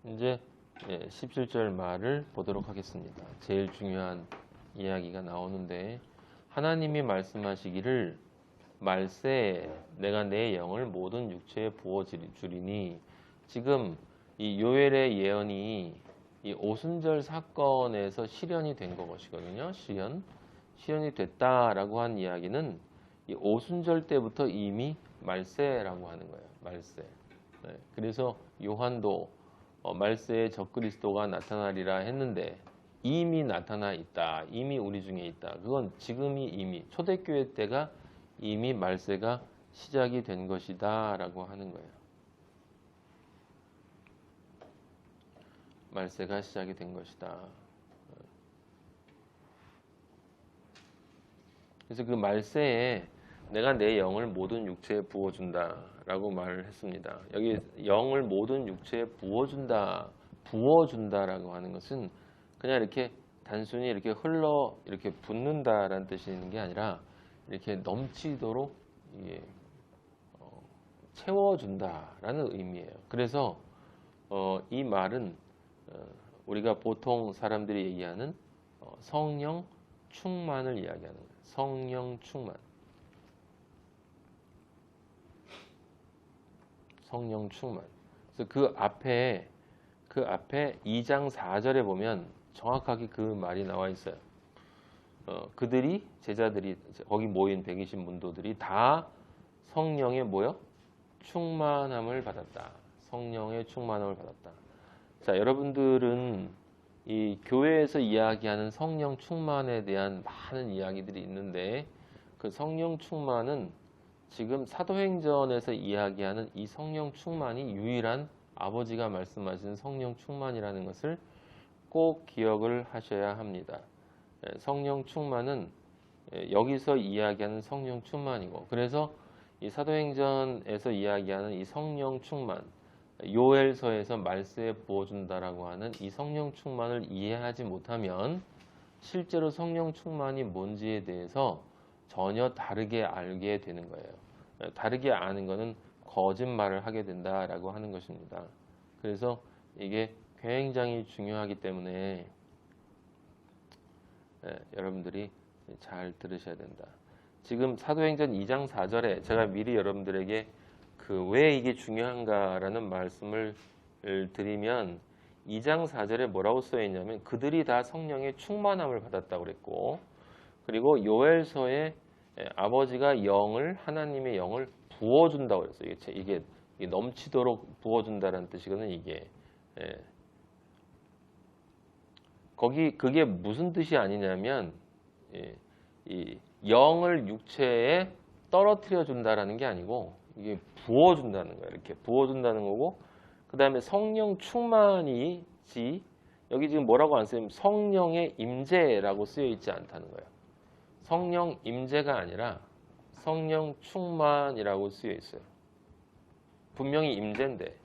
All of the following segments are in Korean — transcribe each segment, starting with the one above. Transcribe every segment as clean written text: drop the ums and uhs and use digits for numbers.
이제 17절 말을 보도록 하겠습니다. 제일 중요한 이야기가 나오는데 하나님이 말씀하시기를 말세 내가 내 영을 모든 육체에 부어 주리니 지금 이 요엘의 예언이 이 오순절 사건에서 실현이 된 것이거든요. 실현이 됐다라고 한 이야기는 이 오순절 때부터 이미 말세라고 하는 거예요. 말세. 네, 그래서 요한도 말세에 적그리스도가 나타나리라 했는데 이미 나타나 있다. 이미 우리 중에 있다. 그건 지금이 이미 초대교회 때가 이미 말세가 시작이 된 것이다 라고 하는 거예요. 말세가 시작이 된 것이다. 그래서 그 말세에 내가 내 영을 모든 육체에 부어준다 라고 말을 했습니다. 여기 영을 모든 육체에 부어준다라고 하는 것은 그냥 이렇게 단순히 이렇게 이렇게 붓는다라는 뜻이 있는 게 아니라 이렇게 넘치도록 이게 채워준다라는 의미예요. 그래서 이 말은 우리가 보통 사람들이 얘기하는 성령 충만을 이야기하는 거예요. 성령 충만. 성령 충만. 그래서 그 앞에 2장 4절에 보면 정확하게 그 말이 나와 있어요. 그들이 제자들이 거기 모인 120 문도들이 다 성령의 충만함을 받았다. 성령의 충만함을 받았다. 자, 여러분들은 이 교회에서 이야기하는 성령 충만에 대한 많은 이야기들이 있는데 그 성령 충만은 지금 사도행전에서 이야기하는 이 성령 충만이 유일한 아버지가 말씀하신 성령 충만이라는 것을 꼭 기억을 하셔야 합니다. 성령 충만은 여기서 이야기하는 성령 충만이고 그래서 이 사도행전에서 이야기하는 이 성령 충만 요엘서에서 말세에 부어준다라고 하는 이 성령 충만을 이해하지 못하면 실제로 성령 충만이 뭔지에 대해서 전혀 다르게 알게 되는 거예요. 다르게 아는 것은 거짓말을 하게 된다라고 하는 것입니다. 그래서 이게 굉장히 중요하기 때문에 여러분들이 잘 들으셔야 된다. 지금 사도행전 2장 4절에 제가 미리 여러분들에게 왜 이게 중요한가라는 말씀을 드리면 2장 4절에 뭐라고 써 있냐면 그들이 다 성령의 충만함을 받았다고 그랬고 그리고 요엘서에 아버지가 하나님의 영을 부어준다고 그랬어요. 이게 넘치도록 부어준다는 뜻이거든요. 이게 그게 무슨 뜻이 아니냐면 이 영을 육체에 떨어뜨려 준다라는 게 아니고 이게 부어준다는 거예요. 이렇게 부어준다는 거고 그 다음에 성령 충만이지 여기 지금 뭐라고 안 쓰면 성령의 임재라고 쓰여 있지 않다는 거예요. 성령 임재가 아니라 성령 충만이라고 쓰여 있어요. 분명히 임재인데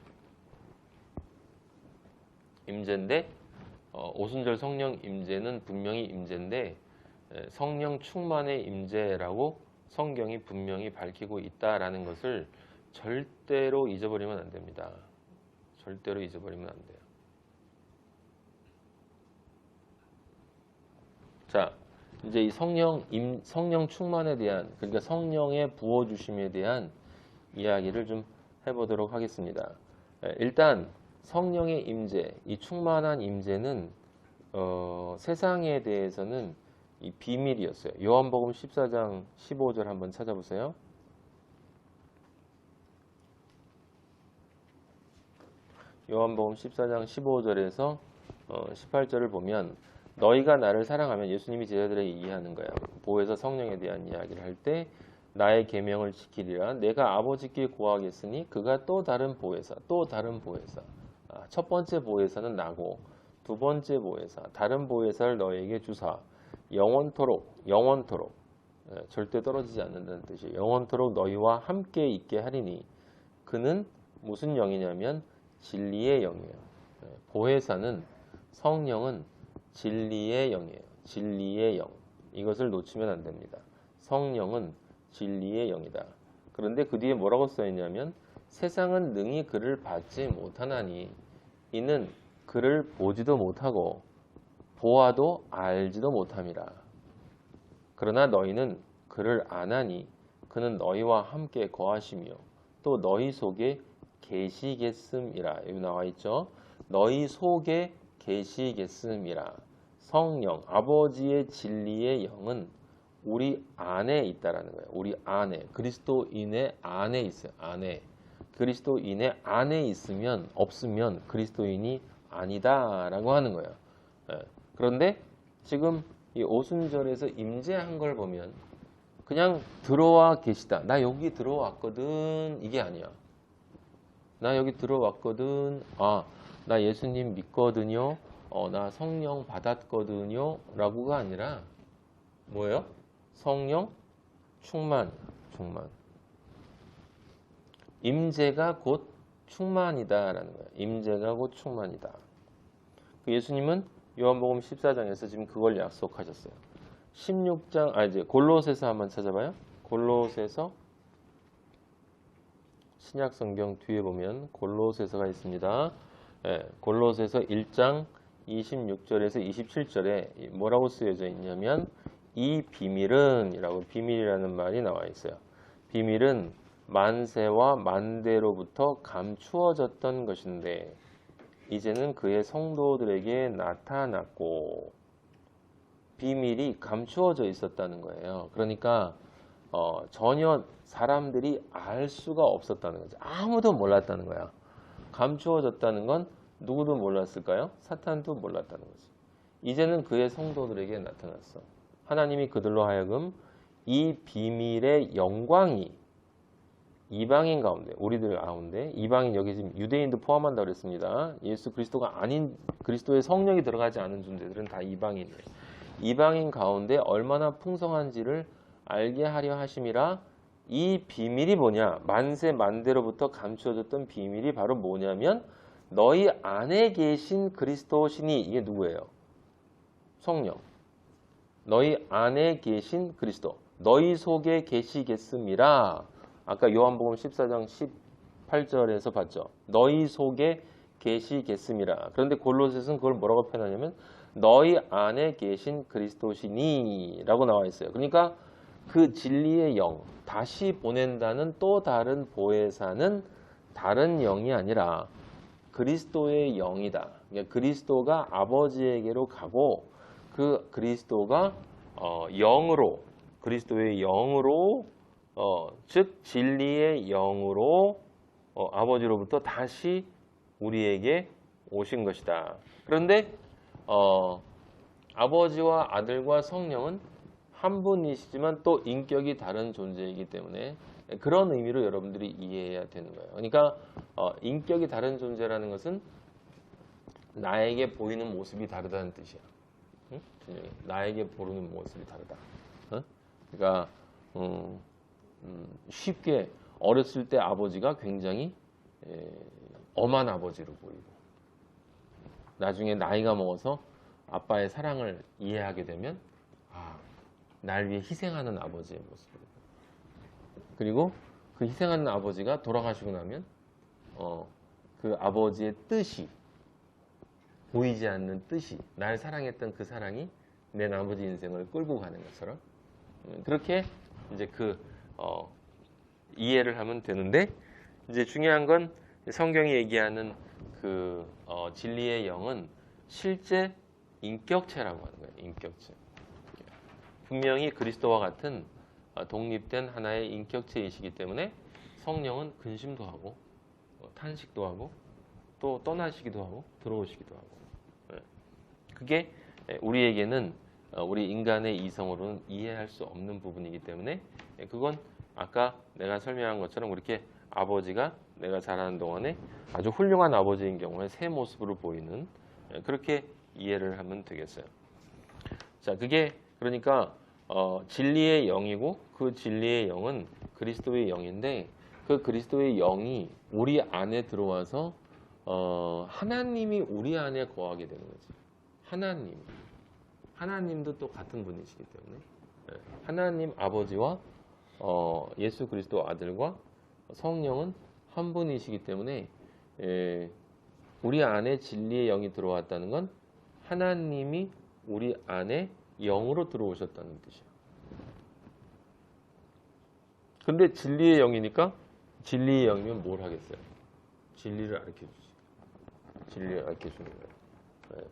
오순절 성령 임재는 분명히 임재인데 성령 충만의 임재라고 성경이 분명히 밝히고 있다라는 것을 절대로 잊어버리면 안 됩니다. 절대로 잊어버리면 안 돼요. 자, 이제 이 성령 충만에 대한 그러니까 성령의 부어주심에 대한 이야기를 좀 해보도록 하겠습니다. 일단 성령의 임재, 이 충만한 임재는 세상에 대해서는 이 비밀이었어요. 요한복음 14장 15절 한번 찾아보세요. 요한복음 14장 15절에서 18절을 보면 너희가 나를 사랑하면 예수님이 제자들에게 얘기하는 거야. 보혜사 성령에 대한 이야기를 할 때 나의 계명을 지키리라. 내가 아버지께 구하겠으니 그가 또 다른 보혜사. 첫 번째 보혜사는 나고 두 번째 보혜사, 다른 보혜사를 너에게 주사 영원토록 절대 떨어지지 않는다는 뜻이에요. 영원토록 너희와 함께 있게 하리니 그는 무슨 영이냐면 진리의 영이에요. 보혜사는 성령은 진리의 영이에요. 진리의 영. 이것을 놓치면 안 됩니다. 성령은 진리의 영이다. 그런데 그 뒤에 뭐라고 써 있냐면 세상은 능히 그를 받지 못하나니 이는 그를 보지도 못하고 보아도 알지도 못함이라. 그러나 너희는 그를 아나니 그는 너희와 함께 거하시며 또 너희 속에 계시겠음이라. 여기 나와 있죠. 너희 속에 계시겠음이라. 성령, 아버지의 진리의 영은 우리 안에 있다라는 거예요. 우리 안에, 그리스도인의 안에 있어요. 안에. 그리스도인의 안에 있으면, 없으면 그리스도인이 아니다라고 하는 거예요. 예. 그런데 지금 이 오순절에서 임재한 걸 보면 그냥 들어와 계시다. 나 여기 들어왔거든. 이게 아니야. 나 여기 들어왔거든. 아, 나 예수님 믿거든요. 나 성령 받았거든요. 라고가 아니라 뭐예요? 성령 충만. 임재가 곧 충만이다라는 거예요. 임재가 곧 충만이다. 예수님은 요한복음 14장에서 지금 그걸 약속하셨어요. 16장, 이제 골로새서 한번 찾아봐요. 골로새서 신약 성경 뒤에 보면 골로새서가 있습니다. 골로새서 1장 26절에서 27절에 뭐라고 쓰여져 있냐면 이 비밀은 이라고 비밀이라는 말이 나와 있어요. 비밀은 만세와 만대로부터 감추어졌던 것인데 이제는 그의 성도들에게 나타났고 비밀이 감추어져 있었다는 거예요. 그러니까 전혀 사람들이 알 수가 없었다는 거죠. 아무도 몰랐다는 거야. 감추어졌다는 건 누구도 몰랐을까요? 사탄도 몰랐다는 거지. 이제는 그의 성도들에게 나타났어. 하나님이 그들로 하여금 이 비밀의 영광이 이방인 가운데, 우리들 가운데, 이방인 여기 지금 유대인도 포함한다고 그랬습니다. 예수 그리스도가 아닌 그리스도의 성령이 들어가지 않은 존재들은 다 이방인이에요. 이방인 가운데 얼마나 풍성한지를 알게 하려 하심이라. 이 비밀이 뭐냐? 만세 만대로부터 감추어졌던 비밀이 바로 뭐냐면 너희 안에 계신 그리스도시니. 이게 누구예요? 성령. 너희 안에 계신 그리스도. 너희 속에 계시겠음이라. 아까 요한복음 14장 18절에서 봤죠. 너희 속에 계시겠음이라. 그런데 골로새서는 그걸 뭐라고 표현하냐면 너희 안에 계신 그리스도시니 라고 나와 있어요. 그러니까 그 진리의 영, 다시 보낸다는 또 다른 보혜사는 다른 영이 아니라 그리스도의 영이다. 그러니까 그리스도가 아버지에게로 가고 그 그리스도가 영으로, 그리스도의 영으로 즉 진리의 영으로 아버지로부터 다시 우리에게 오신 것이다. 그런데 아버지와 아들과 성령은 한 분이시지만 또 인격이 다른 존재이기 때문에 그런 의미로 여러분들이 이해해야 되는 거예요. 그러니까 인격이 다른 존재라는 것은 나에게 보이는 모습이 다르다는 뜻이야. 응? 나에게 보이는 모습이 다르다. 그러니까 쉽게 어렸을 때 아버지가 굉장히 엄한 아버지로 보이고 나중에 나이가 먹어서 아빠의 사랑을 이해하게 되면 날 위해 희생하는 아버지의 모습이고 그리고 그 희생하는 아버지가 돌아가시고 나면 그 아버지의 뜻이 보이지 않는 뜻이 날 사랑했던 그 사랑이 내 나머지 인생을 끌고 가는 것처럼 그렇게 이제 이해를 하면 되는데 이제 중요한 건 성경이 얘기하는 그 진리의 영은 실제 인격체라고 하는 거예요. 인격체. 분명히 그리스도와 같은 독립된 하나의 인격체이시기 때문에 성령은 근심도 하고 탄식도 하고 또 떠나시기도 하고 들어오시기도 하고 그게 우리에게는 우리 인간의 이성으로는 이해할 수 없는 부분이기 때문에 그건 아까 내가 설명한 것처럼 그렇게 아버지가 내가 자라는 동안에 아주 훌륭한 아버지인 경우에 새 모습으로 보이는 그렇게 이해를 하면 되겠어요. 자, 그게 그러니까 진리의 영이고 그 진리의 영은 그리스도의 영인데 그 그리스도의 영이 우리 안에 들어와서 하나님이 우리 안에 거하게 되는 거지. 하나님도 또 같은 분이시기 때문에 하나님 아버지와 예수 그리스도 아들과 성령은 한 분이시기 때문에 우리 안에 진리의 영이 들어왔다는 건 하나님이 우리 안에 영으로 들어오셨다는 뜻이에요. 근데 진리의 영이니까 진리의 영이면 뭘 하겠어요? 진리를 가르쳐주지. 진리를 가르쳐주는 거예요.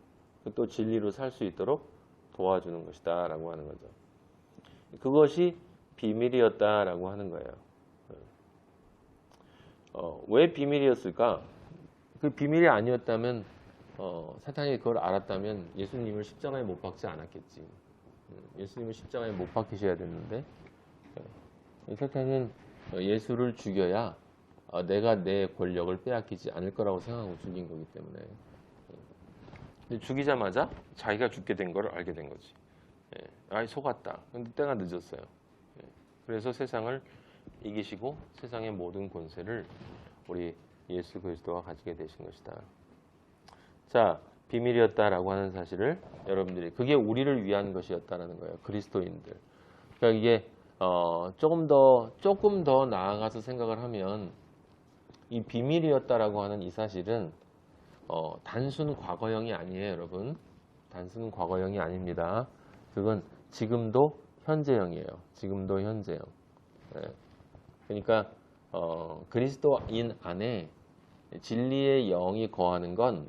네. 또 진리로 살 수 있도록 도와주는 것이다 라고 하는 거죠. 그것이 비밀이었다라고 하는 거예요. 왜 비밀이었을까? 그 비밀이 아니었다면 사탄이 그걸 알았다면 예수님을 십자가에 못 박지 않았겠지. 예수님을 십자가에 못 박히셔야 됐는데 사탄은 예수를 죽여야 내가 내 권력을 빼앗기지 않을 거라고 생각하고 죽인 거기 때문에 근데 죽이자마자 자기가 죽게 된 걸 알게 된 거지. 아이 속았다. 근데 때가 늦었어요. 그래서 세상을 이기시고 세상의 모든 권세를 우리 예수 그리스도가 가지게 되신 것이다. 자, 비밀이었다라고 하는 사실을 여러분들이 그게 우리를 위한 것이었다라는 거예요. 그리스도인들. 그러니까 이게 조금 더 나아가서 생각을 하면 이 비밀이었다라고 하는 이 사실은 단순 과거형이 아니에요, 여러분. 단순 과거형이 아닙니다. 그건 지금도 현재형이에요. 지금도 현재형. 그러니까 그리스도인 안에 진리의 영이 거하는 건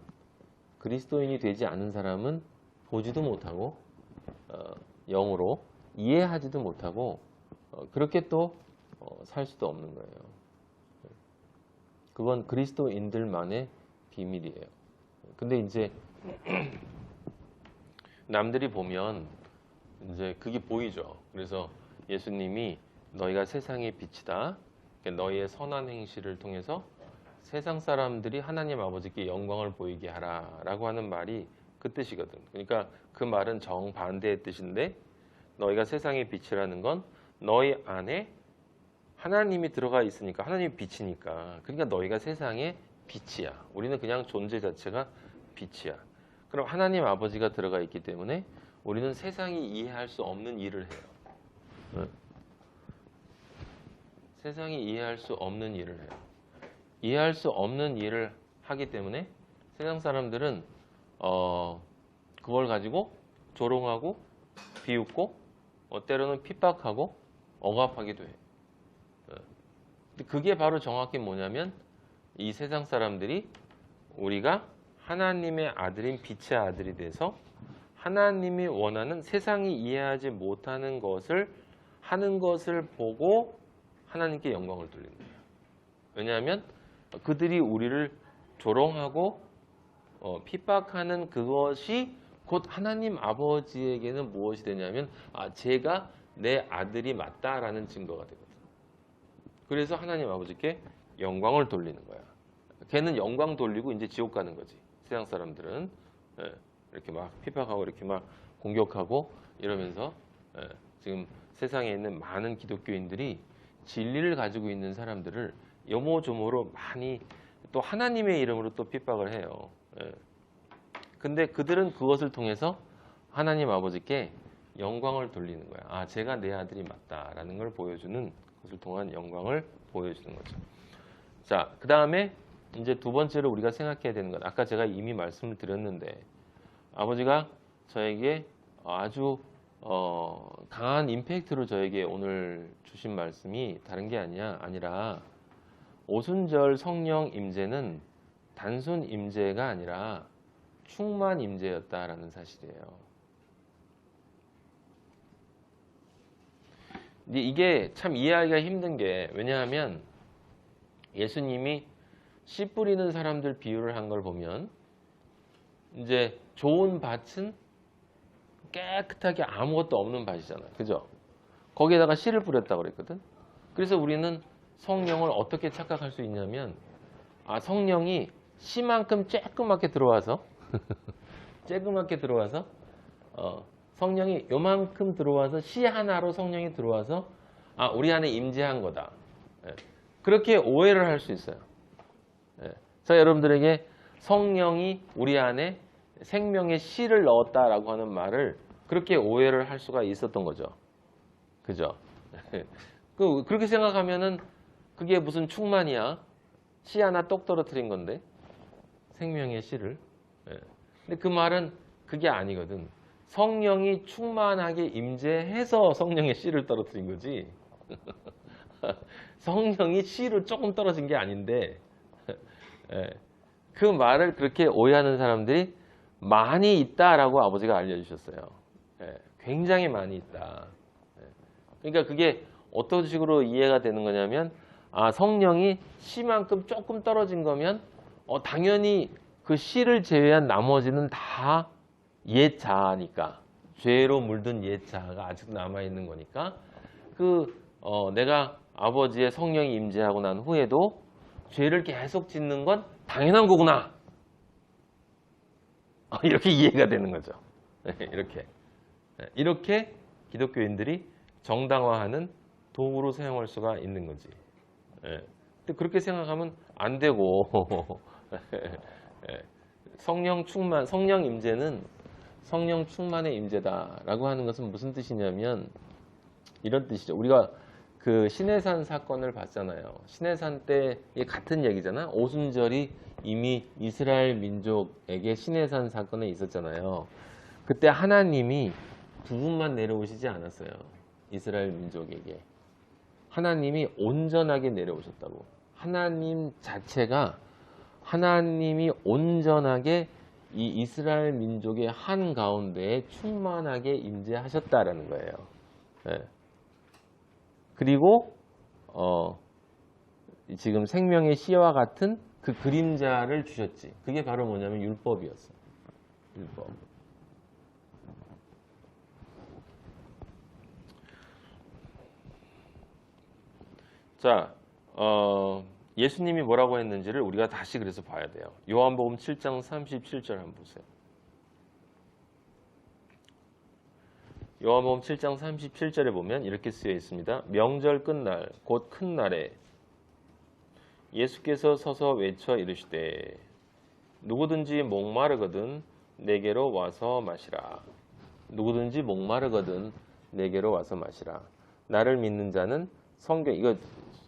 그리스도인이 되지 않은 사람은 보지도 못하고 영으로 이해하지도 못하고 그렇게 또 살 수도 없는 거예요. 그건 그리스도인들만의 비밀이에요. 근데 이제 남들이 보면 이제 그게 보이죠. 그래서 예수님이 너희가 세상의 빛이다. 너희의 선한 행실을 통해서 세상 사람들이 하나님 아버지께 영광을 보이게 하라라고 하는 말이 그 뜻이거든. 그러니까 그 말은 정반대의 뜻인데 너희가 세상의 빛이라는 건 너희 안에 하나님이 들어가 있으니까 하나님이 빛이니까 그러니까 너희가 세상의 빛이야. 우리는 그냥 존재 자체가 빛이야. 그럼 하나님 아버지가 들어가 있기 때문에 우리는 세상이 이해할 수 없는 일을 해요. 세상이 이해할 수 없는 일을 해요. 이해할 수 없는 일을 하기 때문에 세상 사람들은 그걸 가지고 조롱하고 비웃고 때로는 핍박하고 억압하기도 해. 그게 바로 정확히 뭐냐면 이 세상 사람들이 우리가 하나님의 아들인 빛의 아들이 돼서 하나님이 원하는 세상이 이해하지 못하는 것을 하는 것을 보고 하나님께 영광을 돌리는 거예요. 왜냐하면 그들이 우리를 조롱하고 핍박하는 그것이 곧 하나님 아버지에게는 무엇이 되냐면 제가 내 아들이 맞다라는 증거가 되거든. 그래서 하나님 아버지께 영광을 돌리는 거야. 걔는 영광 돌리고 이제 지옥 가는 거지. 세상 사람들은 이렇게 막 핍박하고 이렇게 막 공격하고 이러면서 지금 세상에 있는 많은 기독교인들이 진리를 가지고 있는 사람들을 요모조모로 많이 또 하나님의 이름으로 또 핍박을 해요. 근데 그들은 그것을 통해서 하나님 아버지께 영광을 돌리는 거야. 제가 내 아들이 맞다라는 걸 보여주는 그것을 통한 영광을 보여주는 거죠. 자, 그 다음에 이제 두 번째로 우리가 생각해야 되는 건 아까 제가 이미 말씀을 드렸는데 아버지가 저에게 아주 강한 임팩트로 저에게 오늘 주신 말씀이 다른 게 아니라 오순절 성령 임재는 단순 임재가 아니라 충만 임재였다라는 사실이에요. 근데 이게 참 이해하기가 힘든 게 왜냐하면 예수님이 씨 뿌리는 사람들 비유를 한 걸 보면 이제 좋은 밭은 깨끗하게 아무것도 없는 밭이잖아요. 그죠? 거기에다가 씨를 뿌렸다고 그랬거든. 그래서 우리는 성령을 어떻게 착각할 수 있냐면 성령이 씨만큼 쬐끄맣게 들어와서 성령이 요만큼 들어와서 씨 하나로 성령이 들어와서 우리 안에 임재한 거다. 그렇게 오해를 할 수 있어요. 자, 여러분들에게 성령이 우리 안에 생명의 씨를 넣었다라고 하는 말을 그렇게 오해를 할 수가 있었던 거죠. 그죠? 그렇게 생각하면은 그게 무슨 충만이야? 씨 하나 똑 떨어뜨린 건데 생명의 씨를. 예. 근데 그 말은 그게 아니거든. 성령이 충만하게 임재해서 성령의 씨를 떨어뜨린 거지. 성령이 씨로 조금 떨어진 게 아닌데 예. 그 말을 그렇게 오해하는 사람들이 많이 있다라고 아버지가 알려주셨어요. 예. 굉장히 많이 있다. 예. 그러니까 그게 어떤 식으로 이해가 되는 거냐면 성령이 씨만큼 조금 떨어진 거면 당연히 그 씨를 제외한 나머지는 다 옛 자아니까 죄로 물든 옛 자아가 아직 남아있는 거니까 내가 아버지의 성령이 임재하고 난 후에도 죄를 계속 짓는 건 당연한 거구나. 이렇게 이해가 되는 거죠. 이렇게 기독교인들이 정당화하는 도구로 사용할 수가 있는 거지. 근데 그렇게 생각하면 안 되고 성령 충만, 성령 임재는 성령 충만의 임재다라고 하는 것은 무슨 뜻이냐면 이런 뜻이죠. 우리가 그 시내산 사건을 봤잖아요. 시내산 때 같은 얘기잖아. 오순절이 이미 이스라엘 민족에게 시내산 사건에 있었잖아요. 그때 하나님이 부분만 내려오시지 않았어요. 이스라엘 민족에게. 하나님이 온전하게 내려오셨다고. 하나님 자체가 하나님이 온전하게 이 이스라엘 민족의 한가운데에 충만하게 임재하셨다라는 거예요. 네. 그리고 지금 생명의 씨와 같은 그 그림자를 주셨지. 그게 바로 뭐냐면 율법이었어. 율법. 자, 예수님이 뭐라고 했는지를 우리가 다시 그래서 봐야 돼요. 요한복음 7장 37절 한번 보세요. 요한복음 7장 37절에 보면 이렇게 쓰여 있습니다. 명절 끝날 곧 큰 날에 예수께서 서서 외쳐 이르시되 누구든지 목마르거든 내게로 와서 마시라. 누구든지 목마르거든 내게로 와서 마시라. 나를 믿는 자는 성경 이거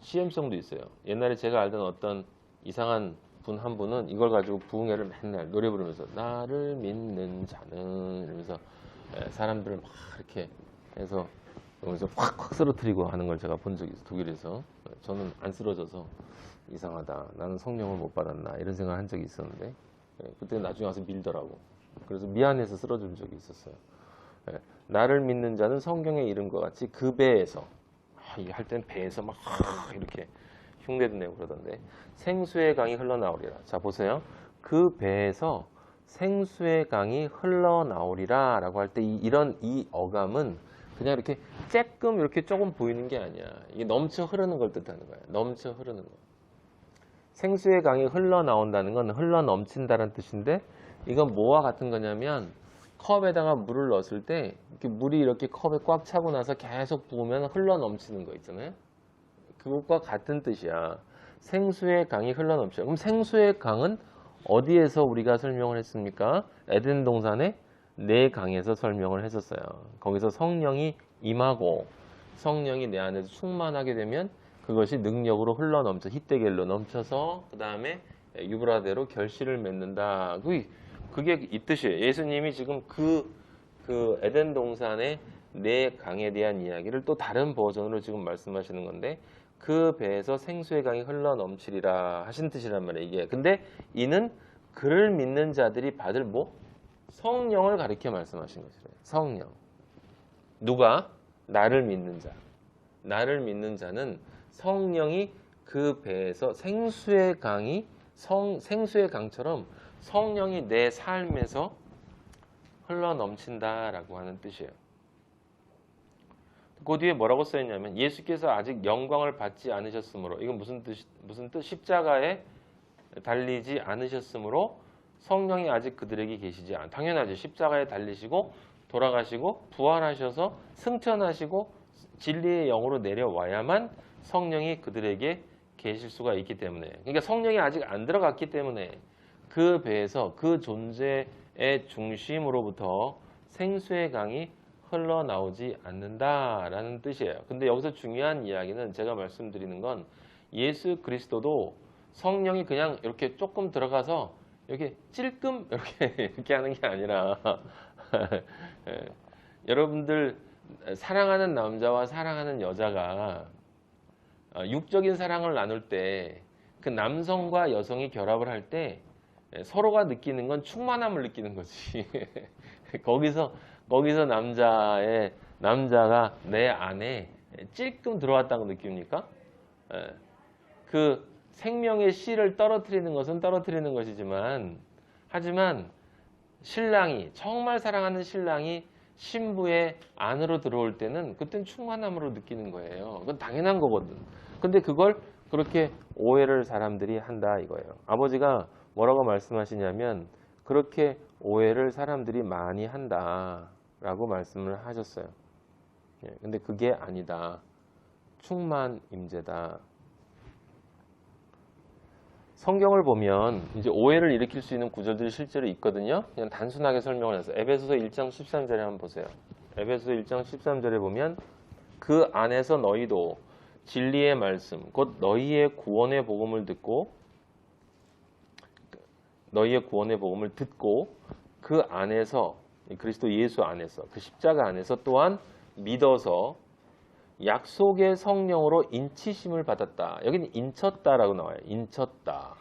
시험성도 있어요. 옛날에 제가 알던 어떤 이상한 분 한 분은 이걸 가지고 부흥회를 맨날 노래 부르면서 나를 믿는 자는 이러면서 사람들을 막 이렇게 해서 그러면서 확 쓰러뜨리고 하는 걸 제가 본 적이 있어요. 독일에서. 저는 안 쓰러져서 이상하다. 나는 성령을 못 받았나 이런 생각을 한 적이 있었는데 그때 나중에 와서 밀더라고. 그래서 미안해서 쓰러진 적이 있었어요. 나를 믿는 자는 성경에 이른 것 같이 그 배에서 이게 할 땐 배에서 막 이렇게 흉내도 내고 그러던데 생수의 강이 흘러나오리라. 자 보세요. 그 배에서 생수의 강이 흘러나오리라 라고 할 때 이런 이 어감은 그냥 이렇게 쬐끔 이렇게 조금 보이는 게 아니야. 이게 넘쳐 흐르는 걸 뜻하는 거야. 넘쳐 흐르는 거. 생수의 강이 흘러나온다는 건 흘러넘친다는 뜻인데 이건 뭐와 같은 거냐면 컵에다가 물을 넣었을 때 이렇게 물이 이렇게 컵에 꽉 차고 나서 계속 부으면 흘러넘치는 거 있잖아요. 그것과 같은 뜻이야. 생수의 강이 흘러넘쳐. 그럼 생수의 강은 어디에서 우리가 설명을 했습니까? 에덴 동산의 네 강에서 설명을 했었어요. 거기서 성령이 임하고 성령이 내 안에서 충만하게 되면 그것이 능력으로 흘러넘쳐 히데겔로 넘쳐서 그 다음에 유브라데로 결실을 맺는다. 그게 이 뜻이에요. 예수님이 지금 그 에덴 동산의 네 강에 대한 이야기를 또 다른 버전으로 지금 말씀하시는 건데 그 배에서 생수의 강이 흘러넘치리라 하신 뜻이란 말이에요. 이게 근데 이는 그를 믿는 자들이 받을 뭐? 성령을 가리켜 말씀하신 것이래요. 성령. 누가? 나를 믿는 자. 나를 믿는 자는 성령이 그 배에서 생수의 강처럼 성령이 내 삶에서 흘러넘친다라고 하는 뜻이에요. 그 뒤에 뭐라고 써있냐면 예수께서 아직 영광을 받지 않으셨으므로 이건 무슨 뜻? 십자가에 달리지 않으셨으므로 성령이 아직 그들에게 계시지 않아. 당연하죠. 십자가에 달리시고 돌아가시고 부활하셔서 승천하시고 진리의 영으로 내려와야만 성령이 그들에게 계실 수가 있기 때문에 그러니까 성령이 아직 안 들어갔기 때문에 그 배에서 그 존재의 중심으로부터 생수의 강이 흘러나오지 않는다라는 뜻이에요. 근데 여기서 중요한 이야기는 제가 말씀드리는 건 예수 그리스도도 성령이 그냥 이렇게 조금 들어가서 이렇게 찔끔 이렇게 하는 게 아니라 예, 여러분들 사랑하는 남자와 사랑하는 여자가 육적인 사랑을 나눌 때 그 남성과 여성이 결합을 할 때 서로가 느끼는 건 충만함을 느끼는 거지. 거기서 남자가 내 안에 찔끔 들어왔다고 느낍니까? 그 생명의 씨를 떨어뜨리는 것은 떨어뜨리는 것이지만, 하지만 신랑이, 정말 사랑하는 신랑이 신부의 안으로 들어올 때는 그땐 충만함으로 느끼는 거예요. 그건 당연한 거거든. 근데 그걸 그렇게 오해를 사람들이 한다 이거예요. 아버지가 뭐라고 말씀하시냐면 그렇게 오해를 사람들이 많이 한다라고 말씀을 하셨어요. 근데 그게 아니다. 충만 임재다. 성경을 보면 이제 오해를 일으킬 수 있는 구절들이 실제로 있거든요. 그냥 단순하게 설명을 해서 에베소서 1장 13절에 한번 보세요. 에베소서 1장 13절에 보면 그 안에서 너희도 진리의 말씀, 곧 너희의 구원의 복음을 듣고 그 안에서 그리스도 예수 안에서 그 십자가 안에서 또한 믿어서 약속의 성령으로 인치심을 받았다. 여기는 인쳤다라고 나와요. 인쳤다.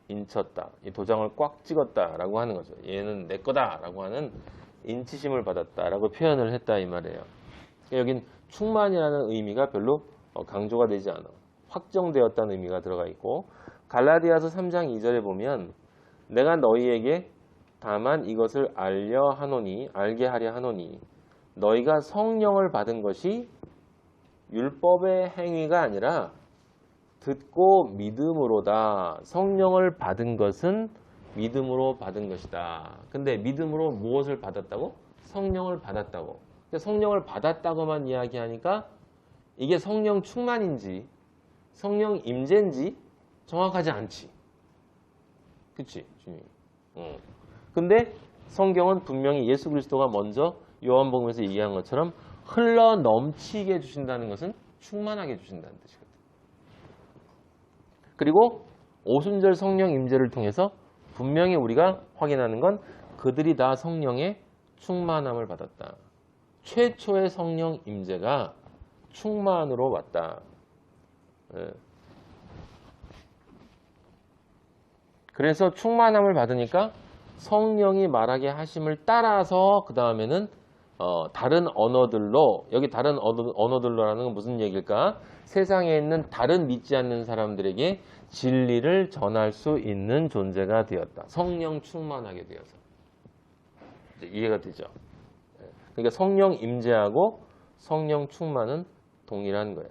이 도장을 꽉 찍었다라고 하는 거죠. 얘는 내 거다라고 하는 인치심을 받았다라고 표현을 했다 이 말이에요. 여긴 충만이라는 의미가 별로 강조가 되지 않아. 확정되었다는 의미가 들어가 있고, 갈라디아서 3장 2절에 보면 내가 너희에게 다만 이것을 알게 하려 하노니 너희가 성령을 받은 것이 율법의 행위가 아니라 듣고 믿음으로다. 성령을 받은 것은 믿음으로 받은 것이다. 근데 믿음으로 무엇을 받았다고? 성령을 받았다고. 성령을 받았다고만 이야기하니까 이게 성령 충만인지 성령 임재인지 정확하지 않지. 그치? 근데 성경은 분명히 예수 그리스도가 먼저 요한복음에서 얘기한 것처럼 흘러 넘치게 해주신다는 것은 충만하게 해주신다는 뜻이거든. 그리고 오순절 성령 임재를 통해서 분명히 우리가 확인하는 건 그들이 다 성령의 충만함을 받았다. 최초의 성령 임재가 충만으로 왔다. 그래서 충만함을 받으니까 성령이 말하게 하심을 따라서 그 다음에는 다른 언어들로, 여기 다른 언어들로라는 건 무슨 얘기일까? 세상에 있는 다른 믿지 않는 사람들에게 진리를 전할 수 있는 존재가 되었다. 성령 충만하게 되어서. 이제 이해가 되죠? 그러니까 성령 임재하고 성령 충만은 동일한 거예요.